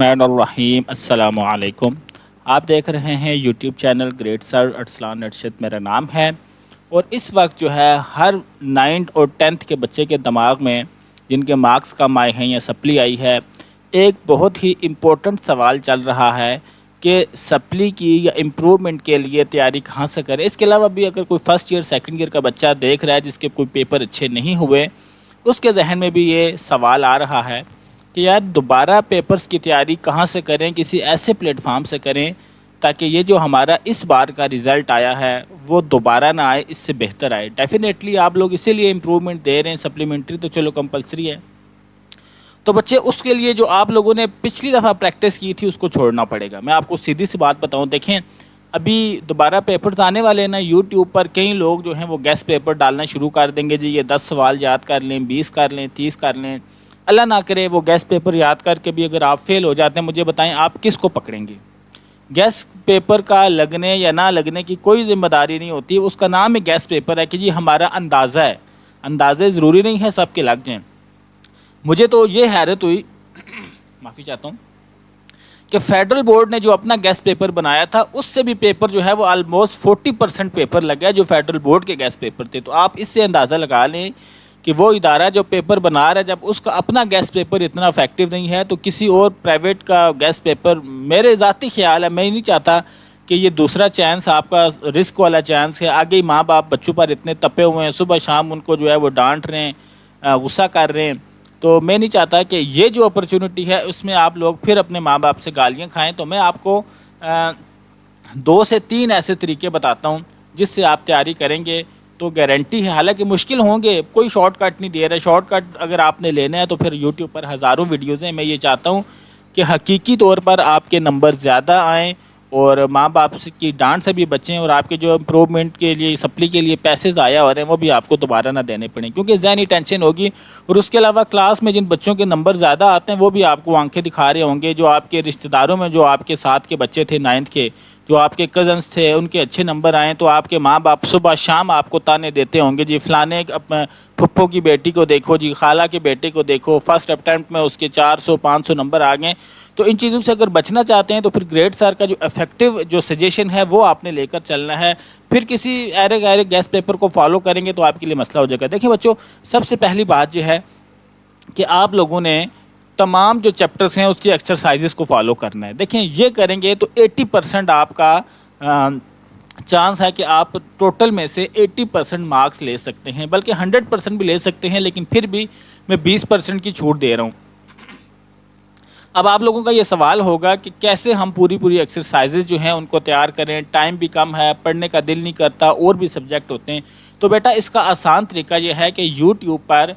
الرحیم السلام علیکم۔ آپ دیکھ رہے ہیں یوٹیوب چینل گریٹ سر ارسلان ارشد میرا نام ہے، اور اس وقت جو ہے ہر 9th اور 10th کے بچے کے دماغ میں جن کے مارکس کم آئے ہیں یا سپلی آئی ہے، ایک بہت ہی امپورٹنٹ سوال چل رہا ہے کہ سپلی کی یا امپرومنٹ کے لیے تیاری کہاں سے کرے۔ اس کے علاوہ بھی اگر کوئی فرسٹ ایئر سیکنڈ ایئر کا بچہ دیکھ رہا ہے جس کے کوئی پیپر اچھے نہیں ہوئے، اس کے ذہن میں بھی یہ سوال آ رہا ہے کہ یار دوبارہ پیپرز کی تیاری کہاں سے کریں، کسی ایسے پلیٹ فارم سے کریں تاکہ یہ جو ہمارا اس بار کا رزلٹ آیا ہے وہ دوبارہ نہ آئے، اس سے بہتر آئے۔ ڈیفینیٹلی آپ لوگ اسی لیے امپرومنٹ دے رہے ہیں، سپلیمنٹری تو چلو کمپلسری ہے، تو بچے اس کے لیے جو آپ لوگوں نے پچھلی دفعہ پریکٹس کی تھی اس کو چھوڑنا پڑے گا۔ میں آپ کو سیدھی سی بات بتاؤں، دیکھیں ابھی دوبارہ پیپرز آنے والے ہیں نا، یوٹیوب پر کئی لوگ جو ہیں وہ گیس پیپر ڈالنا شروع کر دیں گے، جی یہ 10 سوال یاد کر لیں، 20 کر لیں، 30 کر لیں۔ اللہ نہ کرے وہ گیس پیپر یاد کر کے بھی اگر آپ فیل ہو جاتے ہیں، مجھے بتائیں آپ کس کو پکڑیں گے؟ گیس پیپر کا لگنے یا نہ لگنے کی کوئی ذمہ داری نہیں ہوتی، اس کا نام ہی گیس پیپر ہے کہ جی ہمارا اندازہ ہے، اندازے ضروری نہیں ہے سب کے لگ جائیں۔ مجھے تو یہ حیرت ہوئی معافی چاہتا ہوں کہ فیڈرل بورڈ نے جو اپنا گیس پیپر بنایا تھا اس سے بھی پیپر جو ہے وہ آلموسٹ 40% پیپر لگ گیا جو فیڈرل بورڈ کے گیس پیپر تھے۔ تو آپ اس سے اندازہ لگا لیں کہ وہ ادارہ جو پیپر بنا رہا ہے، جب اس کا اپنا گیس پیپر اتنا افیکٹو نہیں ہے تو کسی اور پرائیویٹ کا گیس پیپر، میرے ذاتی خیال ہے، میں نہیں چاہتا کہ یہ دوسرا چانس آپ کا رسک والا چانس ہے۔ آگے ہی ماں باپ بچوں پر اتنے تپے ہوئے ہیں، صبح شام ان کو جو ہے وہ ڈانٹ رہے ہیں، غصہ کر رہے ہیں، تو میں نہیں چاہتا کہ یہ جو اپرچونٹی ہے اس میں آپ لوگ پھر اپنے ماں باپ سے گالیاں کھائیں۔ تو میں آپ کو 2 سے 3 ایسے طریقے بتاتا ہوں جس سے آپ تیاری کریں گے تو گارنٹی ہے، حالانکہ مشکل ہوں گے، کوئی شارٹ کٹ نہیں دے رہا۔ شارٹ کٹ اگر آپ نے لینا ہے تو پھر یوٹیوب پر ہزاروں ویڈیوز ہیں۔ میں یہ چاہتا ہوں کہ حقیقی طور پر آپ کے نمبر زیادہ آئیں اور ماں باپ کی ڈانٹ سے بھی بچیں، اور آپ کے جو امپرومنٹ کے لیے، سپلی کے لیے پیسے ضائع ہو رہے ہیں وہ بھی آپ کو دوبارہ نہ دینے پڑیں، کیونکہ ذہنی ٹینشن ہوگی۔ اور اس کے علاوہ کلاس میں جن بچوں کے نمبر زیادہ آتے ہیں وہ بھی آپ کو آنکھیں دکھا رہے ہوں گے، جو آپ کے رشتہ داروں میں جو آپ کے ساتھ کے بچے تھے 9th کے، جو آپ کے کزنس تھے، ان کے اچھے نمبر آئیں تو آپ کے ماں باپ صبح شام آپ کو تانے دیتے ہوں گے، جی فلانے پھپھو کی بیٹی کو دیکھو، جی خالہ کے بیٹے کو دیکھو، فرسٹ اٹیمپٹ میں اس کے 400 500 نمبر آ گئے۔ تو ان چیزوں سے اگر بچنا چاہتے ہیں تو پھر گریٹ سر کا جو افیکٹو جو سجیشن ہے وہ آپ نے لے کر چلنا ہے۔ پھر کسی ایرے گیرے گیس پیپر کو فالو کریں گے تو آپ کے لیے مسئلہ ہو جائے گا۔ دیکھیں بچوں، سب سے پہلی بات یہ ہے کہ آپ لوگوں نے تمام جو چیپٹرز ہیں اس کی ایکسرسائزز کو فالو کرنا ہے۔ دیکھیں یہ کریں گے تو 80% آپ کا چانس ہے کہ آپ ٹوٹل میں سے 80% مارکس لے سکتے ہیں، بلکہ 100% بھی لے سکتے ہیں، لیکن پھر بھی میں 20% کی چھوٹ دے رہا ہوں۔ اب آپ لوگوں کا یہ سوال ہوگا کہ کیسے ہم پوری ایکسرسائزز جو ہیں ان کو تیار کریں، ٹائم بھی کم ہے، پڑھنے کا دل نہیں کرتا، اور بھی سبجیکٹ ہوتے ہیں۔ تو بیٹا اس کا آسان طریقہ یہ ہے کہ یوٹیوب پر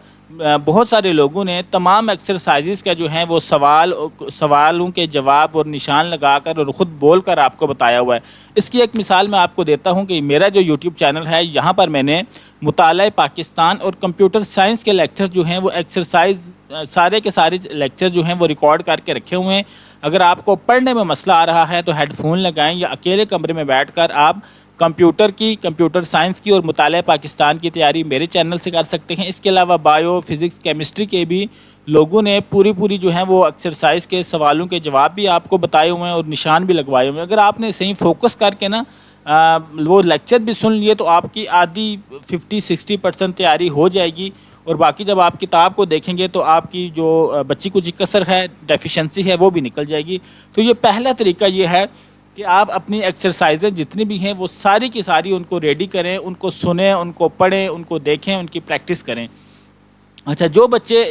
بہت سارے لوگوں نے تمام ایکسرسائزز کا جو ہیں وہ سوالوں کے جواب اور نشان لگا کر اور خود بول کر آپ کو بتایا ہوا ہے۔ اس کی ایک مثال میں آپ کو دیتا ہوں کہ میرا جو یوٹیوب چینل ہے، یہاں پر میں نے مطالعہ پاکستان اور کمپیوٹر سائنس کے لیکچر جو ہیں وہ ایکسرسائز سارے کے سارے لیکچر جو ہیں وہ ریکارڈ کر کے رکھے ہوئے ہیں۔ اگر آپ کو پڑھنے میں مسئلہ آ رہا ہے تو ہیڈ فون لگائیں یا اکیلے کمرے میں بیٹھ کر آپ کمپیوٹر سائنس کی اور مطالعہ پاکستان کی تیاری میرے چینل سے کر سکتے ہیں۔ اس کے علاوہ بایو، فزکس، کیمسٹری کے بھی لوگوں نے پوری جو ہیں وہ ایکسرسائز کے سوالوں کے جواب بھی آپ کو بتائے ہوئے ہیں اور نشان بھی لگوائے ہوئے ہیں۔ اگر آپ نے صحیح فوکس کر کے نا وہ لیکچر بھی سن لیے تو آپ کی آدھی 50-60% تیاری ہو جائے گی، اور باقی جب آپ کتاب کو دیکھیں گے تو آپ کی جو بچی کچھ کسر ہے، ڈیفیشنسی ہے، وہ بھی نکل جائے گی۔ تو یہ پہلا طریقہ یہ ہے کہ آپ اپنی ایکسرسائزیں جتنی بھی ہیں وہ ساری کی ساری ان کو ریڈی کریں، ان کو سنیں، ان کو پڑھیں، ان کو دیکھیں، ان کی پریکٹس کریں۔ اچھا،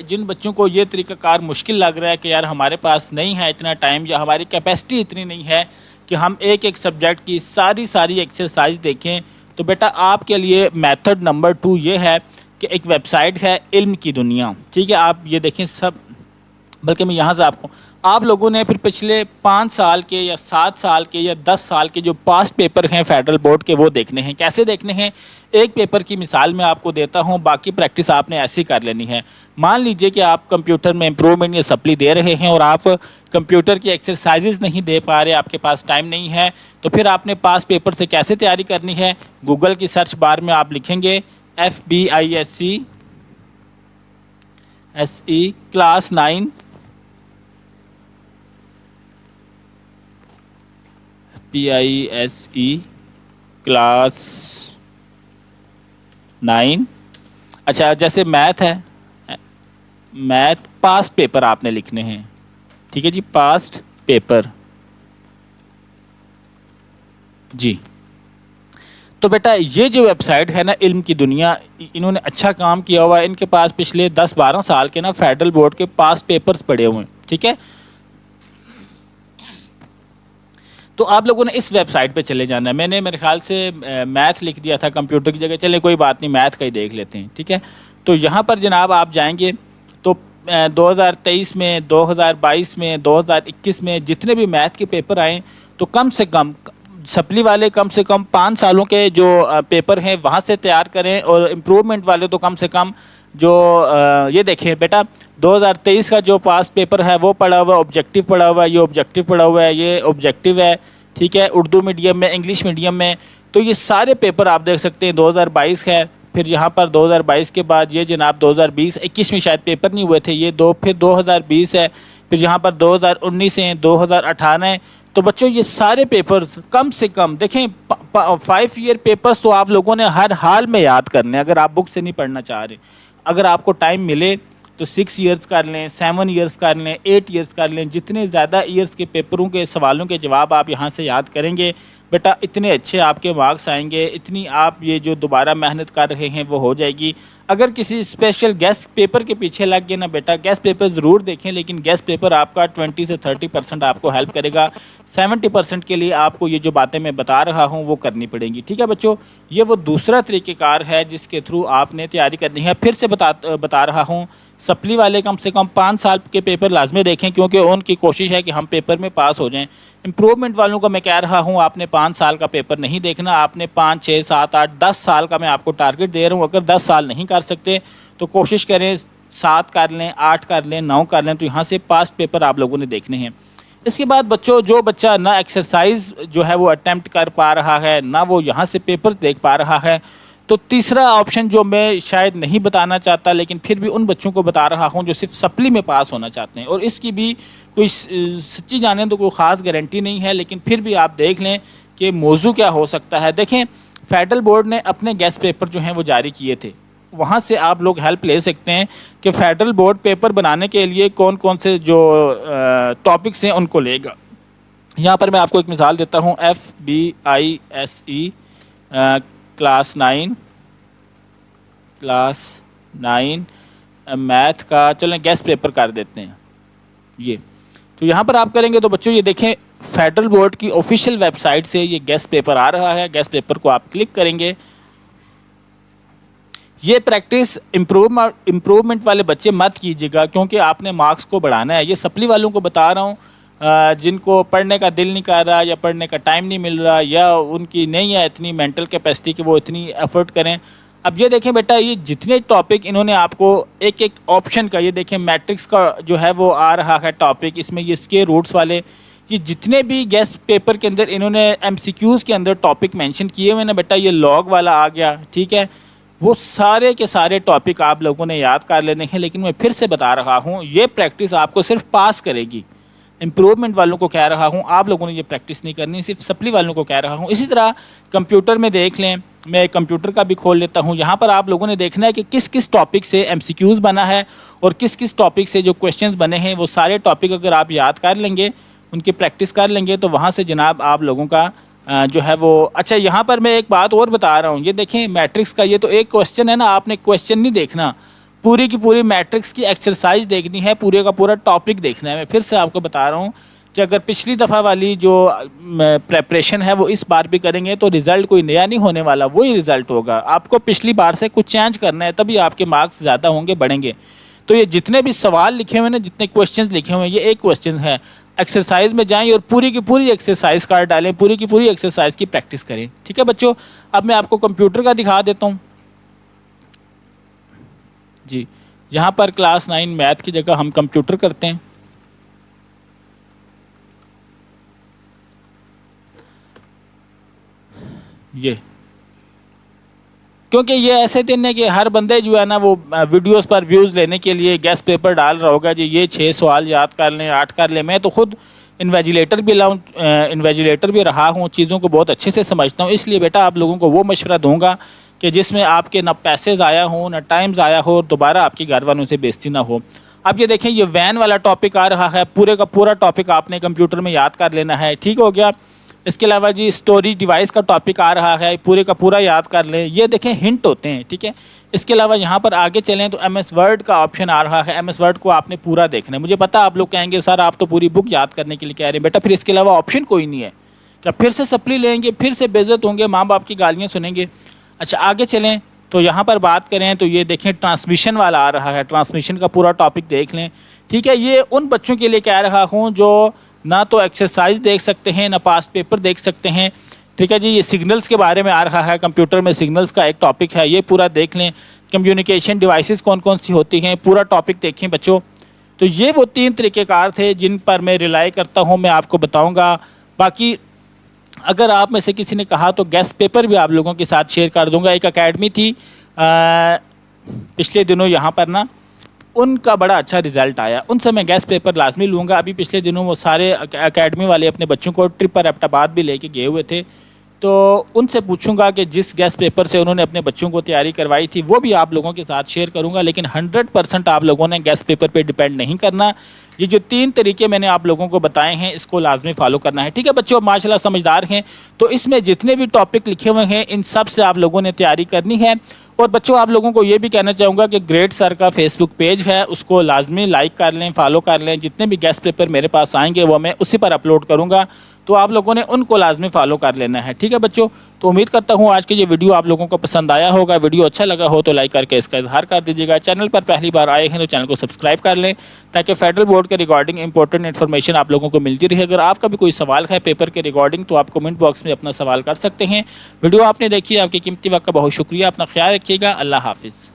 جن بچوں کو یہ طریقہ کار مشکل لگ رہا ہے کہ یار ہمارے پاس نہیں ہے اتنا ٹائم یا ہماری کیپیسٹی اتنی نہیں ہے کہ ہم ایک سبجیکٹ کی ساری ایکسرسائز دیکھیں، تو بیٹا آپ کے لیے میتھڈ نمبر 2 یہ ہے کہ ایک ویب سائٹ ہے علم کی دنیا، ٹھیک ہے؟ آپ یہ دیکھیں بلکہ میں یہاں سے آپ لوگوں نے پھر پچھلے 5 سال کے یا 7 سال کے یا 10 سال کے جو پاسٹ پیپر ہیں فیڈرل بورڈ کے وہ دیکھنے ہیں۔ کیسے دیکھنے ہیں؟ ایک پیپر کی مثال میں آپ کو دیتا ہوں، باقی پریکٹس آپ نے ایسی کر لینی ہے۔ مان لیجئے کہ آپ کمپیوٹر میں امپرومنٹ یا سپلی دے رہے ہیں اور آپ کمپیوٹر کی ایکسرسائزز نہیں دے پا رہے، آپ کے پاس ٹائم نہیں ہے، تو پھر آپ نے پاسٹ پیپر سے کیسے تیاری کرنی ہے؟ گوگل کی سرچ بار میں آپ لکھیں گے FBISC کلاس 9 PISE کلاس 9. اچھا جیسے میتھ ہے، میتھ پاسٹ پیپر آپ نے لکھنے ہیں، ٹھیک ہے جی، پاسٹ پیپر. جی تو بیٹا یہ جو ویب سائٹ ہے نا علم کی دنیا، انہوں نے اچھا کام کیا ہوا ہے. ان کے پاس پچھلے 10-12 سال کے نا فیڈرل بورڈ کے پاسٹ پیپرز پڑے ہوئے ہیں، ٹھیک ہے. تو آپ لوگوں نے اس ویب سائٹ پہ چلے جانا ہے. میں نے میرے خیال سے میتھ لکھ دیا تھا کمپیوٹر کی جگہ، چلے کوئی بات نہیں، میتھ کا ہی دیکھ لیتے ہیں، ٹھیک ہے. تو یہاں پر جناب آپ جائیں گے تو 2023 میں، 2022 میں، 2021 میں جتنے بھی میتھ کے پیپر آئیں تو کم سے کم سپلی والے کم سے کم 5 سالوں کے جو پیپر ہیں وہاں سے تیار کریں، اور امپرومنٹ والے تو کم سے کم جو یہ دیکھیں بیٹا 2023 کا جو پاس پیپر ہے وہ پڑھا ہوا ہے، آبجیکٹیو پڑھا ہوا ہے، یہ آبجیکٹیو پڑھا ہوا ہے، یہ آبجیکٹیو ہے، ٹھیک ہے، اردو میڈیم میں، انگلش میڈیم میں. تو یہ سارے پیپر آپ دیکھ سکتے ہیں. 2022 ہے، پھر یہاں پر 2022 کے بعد یہ جناب 2020-21 میں شاید پیپر نہیں ہوئے تھے، یہ پھر 2020 ہے، پھر یہاں پر 2019 ہیں، 2018 ہیں. تو بچوں یہ سارے پیپرز کم سے کم دیکھیں 5 ایئر پیپرز تو آپ لوگوں نے ہر حال میں یاد کرنے، اگر آپ بک سے نہیں پڑھنا چاہ رہے. اگر آپ کو ٹائم ملے تو 6 ایئرس کر لیں، 7 ایئرس کر لیں، 8 ایئرس کر لیں. جتنے زیادہ ایئرس کے پیپروں کے سوالوں کے جواب آپ یہاں سے یاد کریں گے بیٹا اتنے اچھے آپ کے مارکس آئیں گے، اتنی آپ یہ جو دوبارہ محنت کر رہے ہیں وہ ہو جائے گی. اگر کسی اسپیشل گیس پیپر کے پیچھے لگ گئے نا بیٹا، گیس پیپر ضرور دیکھیں، لیکن گیس پیپر آپ کا 20 سے 30% آپ کو ہیلپ کرے گا. 70% کے لیے آپ کو یہ جو باتیں میں بتا رہا ہوں وہ کرنی پڑیں گی، ٹھیک ہے بچوں. یہ وہ دوسرا طریقہ کار ہے جس کے تھرو آپ نے تیاری کرنی ہے. پھر سے بتا رہا ہوں، سپلی والے کم سے کم 5 سال کے پیپر لازمی دیکھیں، کیونکہ ان کی کوشش ہے کہ ہم پیپر میں پاس ہو جائیں. امپرومنٹ والوں کا میں کہہ رہا ہوں آپ نے 5 سال کا پیپر نہیں دیکھنا، آپ نے 5، 6، 7، 8، 10 سال کا میں آپ کو ٹارگٹ دے رہا ہوں. اگر 10 سال نہیں کر سکتے تو کوشش کریں 7 کر لیں، 8 کر لیں، 9 کر لیں. تو یہاں سے پاسٹ پیپر آپ لوگوں نے دیکھنے ہیں. اس کے بعد بچوں جو بچہ نہ ایکسرسائز جو ہے وہ اٹیمپٹ کر پا رہا ہے، نہ وہ یہاں سے پیپر دیکھ پا رہا ہے، تو تیسرا آپشن جو میں شاید نہیں بتانا چاہتا لیکن پھر بھی ان بچوں کو بتا رہا ہوں جو صرف سپلی میں پاس ہونا چاہتے ہیں، اور اس کی بھی کوئی سچی جانیں تو کوئی خاص گارنٹی نہیں ہے، لیکن پھر بھی آپ دیکھ لیں کہ موضوع کیا ہو سکتا ہے. دیکھیں فیڈرل بورڈ نے اپنے گیس پیپر جو ہیں وہ جاری کیے تھے، وہاں سے آپ لوگ ہیلپ لے سکتے ہیں کہ فیڈرل بورڈ پیپر بنانے کے لیے کون کون سے جو ٹاپکس ہیں ان کو لے گا. یہاں پر میں آپ کو ایک مثال دیتا ہوں، FBISE کلاس 9 میتھ کا چلیں گیس پیپر کر دیتے ہیں. یہ تو یہاں پر آپ کریں گے تو بچوں یہ دیکھیں فیڈرل بورڈ کی آفیشیل ویب سائٹ سے یہ گیس پیپر آ رہا ہے. گیس پیپر کو آپ کلک کریں گے. یہ پریکٹس امپرومنٹ والے بچے مت کیجیے گا، کیونکہ آپ نے مارکس کو بڑھانا ہے. یہ سپلی والوں کو بتا رہا ہوں جن کو پڑھنے کا دل نہیں کر رہا، یا پڑھنے کا ٹائم نہیں مل رہا، یا ان کی نہیں ہے اتنی مینٹل کیپیسٹی کہ وہ اتنی ایفرٹ کریں. اب یہ دیکھیں بیٹا یہ جتنے ٹاپک انہوں نے آپ کو ایک ایک آپشن کا، یہ دیکھیں میٹرکس کا جو ہے وہ آ رہا ہے ٹاپک، اس میں یہ اسکیئر روٹس والے، یہ جتنے بھی گیس پیپر کے اندر انہوں نے MCQs کے اندر ٹاپک مینشن کیے ہوئے نا بیٹا، یہ لاگ والا آ گیا، ٹھیک ہے. وہ سارے کے سارے ٹاپک آپ لوگوں نے یاد کر لینے ہیں، لیکن میں پھر سے بتا رہا ہوں یہ پریکٹس آپ کو صرف پاس کرے گی. امپرومنٹ والوں کو کہہ رہا ہوں آپ لوگوں نے یہ پریکٹس نہیں کرنی، صرف سپلی والوں کو کہہ رہا ہوں. اسی طرح کمپیوٹر میں دیکھ لیں، میں کمپیوٹر کا بھی کھول لیتا ہوں. یہاں پر آپ لوگوں نے دیکھنا ہے کہ کس کس ٹاپک سے MCQs بنا ہے اور کس کس ٹاپک سے جو کویشچنز بنے ہیں. وہ سارے ٹاپک اگر آپ یاد کر لیں گے، ان کی پریکٹس کر لیں گے، تو وہاں سے جناب آپ لوگوں کا جو ہے وہ اچھا. یہاں پر میں ایک بات اور بتا رہا ہوں، یہ دیکھیں میٹرکس کا یہ تو ایک کویشچن ہے نا، آپ نے کویشچن نہیں دیکھنا، پوری کی پوری میٹرکس کی ایکسرسائز دیکھنی ہے، پورے کا پورا ٹاپک دیکھنا ہے. میں پھر سے آپ کو بتا رہا ہوں کہ اگر پچھلی دفعہ والی جو پریپریشن ہے وہ اس بار بھی کریں گے تو رزلٹ کوئی نیا نہیں ہونے والا، وہی رزلٹ ہوگا. آپ کو پچھلی بار سے کچھ چینج کرنا ہے، تبھی آپ کے مارکس زیادہ ہوں گے، بڑھیں گے. تو یہ جتنے بھی سوال لکھے ہوئے ہیں نا، جتنے کویشچنز لکھے ہوئے ہیں، یہ ایک کویشچن ہے. ایکسرسائز میں جائیں اور پوری کی پوری ایکسرسائز کر ڈالیں، پوری کی پوری ایکسرسائز کی پریکٹس کریں، ٹھیک ہے بچوں. اب میں آپ کو کمپیوٹر کا دکھا دیتا ہوں. جی یہاں پر کلاس 9 میتھ کی جگہ ہم کمپیوٹر کرتے ہیں. یہ کیونکہ یہ ایسے دن ہے کہ ہر بندے جو ہے نا وہ ویڈیوز پر ویوز لینے کے لیے گیسٹ پیپر ڈال رہا ہوگا جی یہ 6 سوال یاد کر لیں 8 کر لیں. میں تو خود انویجیلیٹر بھی رہا ہوں, چیزوں کو بہت اچھے سے سمجھتا ہوں, اس لیے بیٹا آپ لوگوں کو وہ مشورہ دوں گا کہ جس میں آپ کے نہ پیسے ضائع ہوں نہ ٹائم ضائع ہو, دوبارہ آپ کی گھر والوں سے بےزتی نہ ہو. اب یہ دیکھیں یہ وین والا ٹاپک آ رہا ہے, پورے کا پورا ٹاپک آپ نے کمپیوٹر میں یاد کر لینا ہے, ٹھیک ہو گیا. اس کے علاوہ جی اسٹوریج ڈیوائس کا ٹاپک آ رہا ہے, پورے کا پورا یاد کر لیں. یہ دیکھیں ہنٹ ہوتے ہیں, ٹھیک ہے. اس کے علاوہ یہاں پر آگے چلیں تو ایم ایس ورڈ کا آپشن آ رہا ہے, ایم ایس ورڈ کو آپ نے پورا دیکھنا ہے. مجھے پتا آپ لوگ کہیں گے سر آپ تو پوری بک یاد کرنے کے لیے کہہ رہے ہیں, بیٹا پھر اس کے علاوہ آپشن کوئی نہیں ہے, کیا پھر سے سپلی لیں گے, پھر سے بے عزت ہوں گے, ماں باپ کی گالیاں سنیں گے. اچھا آگے چلیں تو یہاں پر بات کریں تو یہ دیکھیں ٹرانسمیشن والا آ رہا ہے, ٹرانسمیشن کا پورا ٹاپک دیکھ لیں, ٹھیک ہے. یہ ان بچوں کے لیے کہہ رہا ہوں جو نہ تو ایکسرسائز دیکھ سکتے ہیں نہ پاسٹ پیپر دیکھ سکتے ہیں, ٹھیک ہے جی. یہ سگنلز کے بارے میں آ رہا ہے, کمپیوٹر میں سگنلز کا ایک ٹاپک ہے, یہ پورا دیکھ لیں. کمیونیکیشن ڈیوائسز کون کون سی ہوتی ہیں, پورا ٹاپک دیکھیں بچوں. تو یہ وہ 3 طریقہ کار تھے جن پر میں ریلائی کرتا ہوں, میں آپ کو بتاؤں گا. باقی اگر آپ میں سے کسی نے کہا تو گیسٹ پیپر بھی آپ لوگوں کے ساتھ شیئر کر دوں گا. ایک اکیڈمی تھی پچھلے دنوں یہاں پر نا, ان کا بڑا اچھا رزلٹ آیا, ان سے میں گیسٹ پیپر لازمی لوں گا. ابھی پچھلے دنوں وہ سارے اکیڈمی والے اپنے بچوں کو ٹرپ پر ایبٹ آباد بھی لے کے گئے ہوئے تھے, تو ان سے پوچھوں گا کہ جس گیسٹ پیپر سے انہوں نے اپنے بچوں کو تیاری کروائی تھی وہ بھی آپ لوگوں کے ساتھ شیئر کروں گا. لیکن 100% آپ لوگوں نے گیسٹ پیپر پہ ڈیپینڈ نہیں کرنا. یہ جو 3 طریقے میں نے آپ لوگوں کو بتائے ہیں اس کو لازمی فالو کرنا ہے, ٹھیک ہے بچوں. ماشاءاللہ سمجھدار ہیں, تو اس میں جتنے بھی ٹاپک لکھے ہوئے ہیں ان سب سے آپ لوگوں نے تیاری کرنی ہے. اور بچوں آپ لوگوں کو یہ بھی کہنا چاہوں گا کہ گریٹ سر کا فیس بک پیج ہے, اس کو لازمی لائک کر لیں, فالو کر لیں. جتنے بھی گیسٹ پیپر میرے پاس آئیں گے وہ میں اسی پر اپلوڈ کروں گا, تو آپ لوگوں نے ان کو لازمی فالو کر لینا ہے, ٹھیک ہے بچوں. تو امید کرتا ہوں آج کے یہ ویڈیو آپ لوگوں کو پسند آیا ہوگا. ویڈیو اچھا لگا ہو تو لائک کر کے اس کا اظہار کر دیجیے گا. چینل پر پہلی بار آئے ہیں تو چینل کو سبسکرائب کر لیں تاکہ فیڈرل بورڈ کے ریگارڈنگ امپورٹنٹ انفارمیشن آپ لوگوں کو ملتی رہے. اگر آپ کا بھی کوئی سوال ہے پیپر کے ریگارڈنگ تو آپ کمنٹ باکس میں اپنا سوال کر سکتے ہیں. ویڈیو آپ نے دیکھی, آپ کی قیمتی وقت کا بہت شکریہ. اپنا خیال رکھیے گا. اللہ حافظ.